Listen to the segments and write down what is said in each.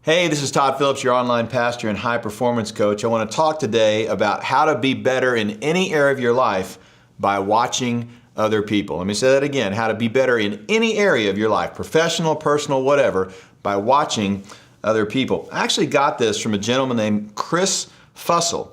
Hey, this is Todd Phillips, your online pastor and high performance coach. I want to talk today about how to be better in any area of your life by watching other people. Let me say that again, how to be better in any area of your life, professional, personal, whatever, by watching other people. I actually got this from a gentleman named Chris Fussell.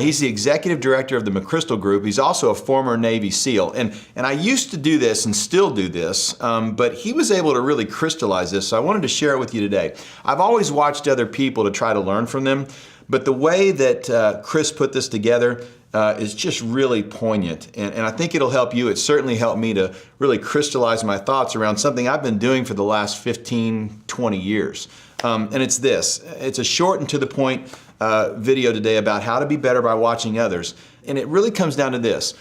He's the executive director of the McChrystal Group. He's also a former Navy SEAL. And I used to do this and still do this, but he was able to really crystallize this, so I wanted to share it with you today. I've always watched other people to try to learn from them, but the way that Chris put this together is just really poignant. And I think it'll help you. It certainly helped me to really crystallize my thoughts around something I've been doing for the last 15, 20 years. And it's this. It's a short and to the point video today about how to be better by watching others. And it really comes down to this.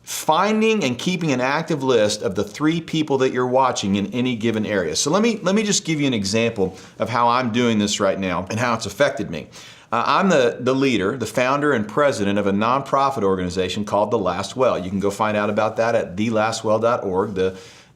Finding and keeping an active list of the 3 people that you're watching in any given area. So let me just give you an example of how I'm doing this right now and how it's affected me. I'm the leader, the founder and president of a nonprofit organization called The Last Well. You can go find out about that at thelastwell.org.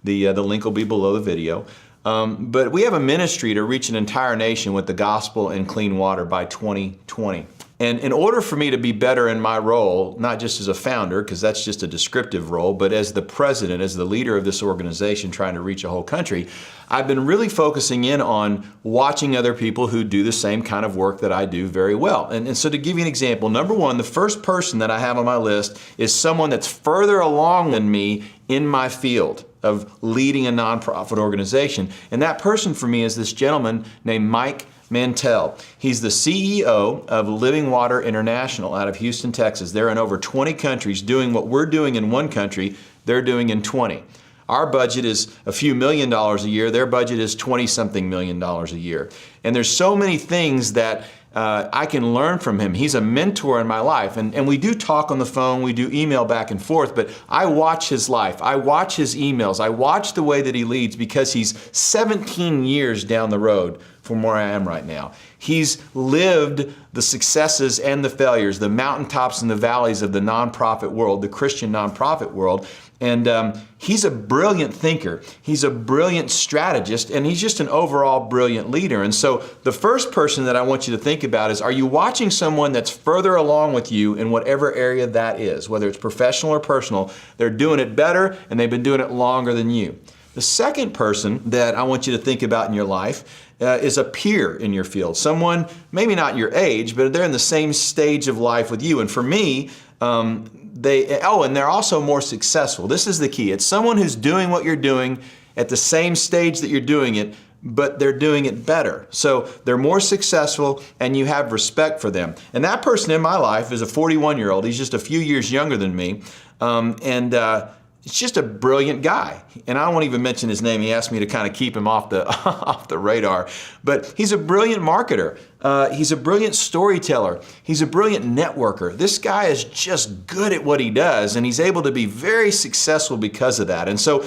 The link will be below the video. But we have a ministry to reach an entire nation with the gospel and clean water by 2020. And in order for me to be better in my role, not just as a founder, because that's just a descriptive role, but as the president, as the leader of this organization trying to reach a whole country, I've been really focusing in on watching other people who do the same kind of work that I do very well. And so to give you an example, number one, the first person that I have on my list is someone that's further along than me in my field of leading a nonprofit organization. And that person for me is this gentleman named Mike Mantell. He's the CEO of Living Water International out of Houston, Texas. They're in over 20 countries doing what we're doing in one country, they're doing in 20. Our budget is a few $1,000,000 a year. Their budget is 20-something million dollars a year. And there's so many things that I can learn from him. He's a mentor in my life. And we do talk on the phone, we do email back and forth, but I watch his life. I watch his emails. I watch the way that he leads because he's 17 years down the road from where I am right now. He's lived the successes and the failures, the mountaintops and the valleys of the nonprofit world, the Christian nonprofit world. And he's a brilliant thinker. He's a brilliant strategist, and he's just an overall brilliant leader. And so the first person that I want you to think about is, are you watching someone that's further along with you in whatever area that is, whether it's professional or personal? They're doing it better, and they've been doing it longer than you. The second person that I want you to think about in your life is a peer in your field. Someone, maybe not your age, but they're in the same stage of life with you. And for me, and they're also more successful. This is the key. It's someone who's doing what you're doing at the same stage that you're doing it, but they're doing it better. So they're more successful and you have respect for them. And that person in my life is a 41-year-old. He's just a few years younger than me. It's just a brilliant guy. And I won't even mention his name. He asked me to kind of keep him off the radar. But he's a brilliant marketer. He's a brilliant storyteller. He's a brilliant networker. This guy is just good at what he does, and he's able to be very successful because of that. And so,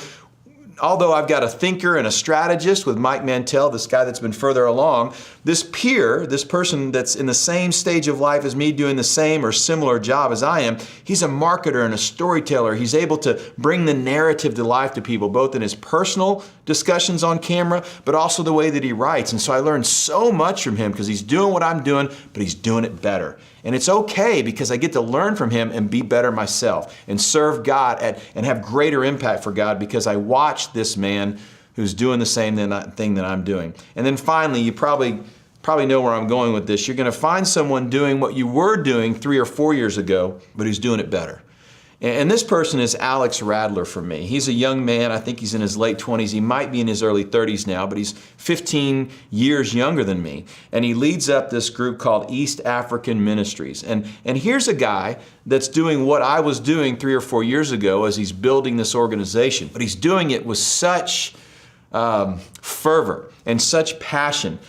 although I've got a thinker and a strategist with Mike Mantell, this guy that's been further along, this peer, this person that's in the same stage of life as me doing the same or similar job as I am, he's a marketer and a storyteller. He's able to bring the narrative to life to people, both in his personal discussions on camera, but also the way that he writes. And so I learned so much from him because he's doing what I'm doing, but he's doing it better. And it's okay because I get to learn from him and be better myself and serve God and have greater impact for God because I watched this man who's doing the same thing that I'm doing. And then finally, you probably know where I'm going with this. You're going to find someone doing what you were doing 3 or 4 years ago, but who's doing it better. And this person is Alex Radler for me. He's a young man. I think he's in his late 20s. He might be in his early 30s now, but he's 15 years younger than me. And he leads up this group called East African Ministries. And here's a guy that's doing what I was doing 3 or 4 years ago as he's building this organization. But he's doing it with such fervor and such passion.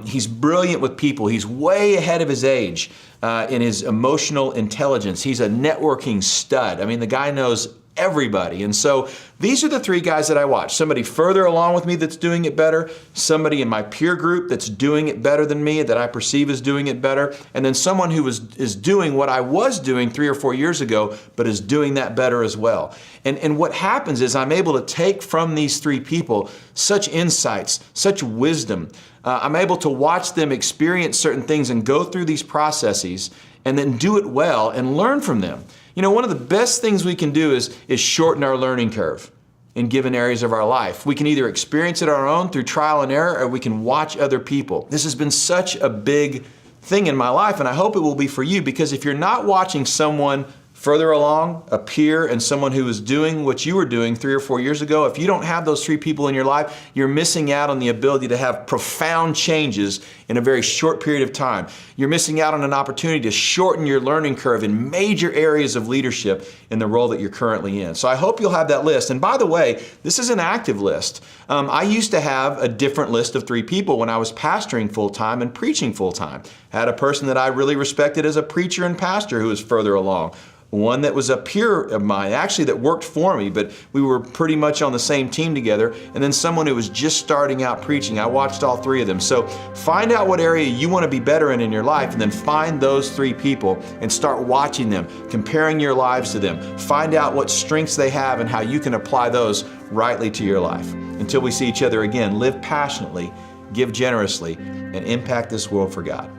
He's brilliant with people. He's way ahead of his age in his emotional intelligence. He's a networking stud. I mean, the guy knows everybody. And so these are the 3 guys that I watch. Somebody further along with me that's doing it better, somebody in my peer group that's doing it better than me, that I perceive as doing it better, and then someone who is doing what I was doing 3 or 4 years ago, but is doing that better as well. And what happens is I'm able to take from these 3 people such insights, such wisdom, I'm able to watch them experience certain things and go through these processes and then do it well and learn from them. You know, one of the best things we can do is shorten our learning curve in given areas of our life. We can either experience it on our own through trial and error, or we can watch other people. This has been such a big thing in my life, and I hope it will be for you, because if you're not watching someone further along, a peer, and someone who is doing what you were doing 3 or 4 years ago, if you don't have those 3 people in your life, you're missing out on the ability to have profound changes in a very short period of time. You're missing out on an opportunity to shorten your learning curve in major areas of leadership in the role that you're currently in. So I hope you'll have that list. And by the way, this is an active list. I used to have a different list of 3 people when I was pastoring full-time and preaching full-time. I had a person that I really respected as a preacher and pastor who was further along. One that was a peer of mine, actually, that worked for me, but we were pretty much on the same team together. And then someone who was just starting out preaching. I watched all 3 of them. So find out what area you want to be better in your life, and then find those 3 people and start watching them, comparing your lives to them. Find out what strengths they have and how you can apply those rightly to your life. Until we see each other again, live passionately, give generously, and impact this world for God.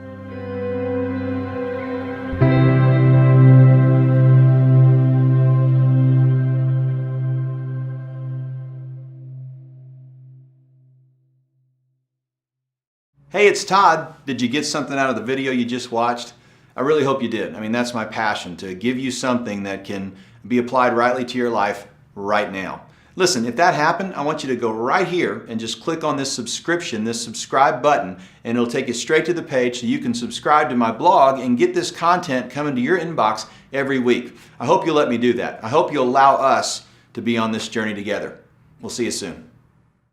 Hey, it's Todd. Did you get something out of the video you just watched? I really hope you did. I mean, that's my passion, to give you something that can be applied rightly to your life right now. Listen, if that happened, I want you to go right here and just click on this subscribe button, and it'll take you straight to the page so you can subscribe to my blog and get this content coming to your inbox every week. I hope you'll let me do that. I hope you'll allow us to be on this journey together. We'll see you soon.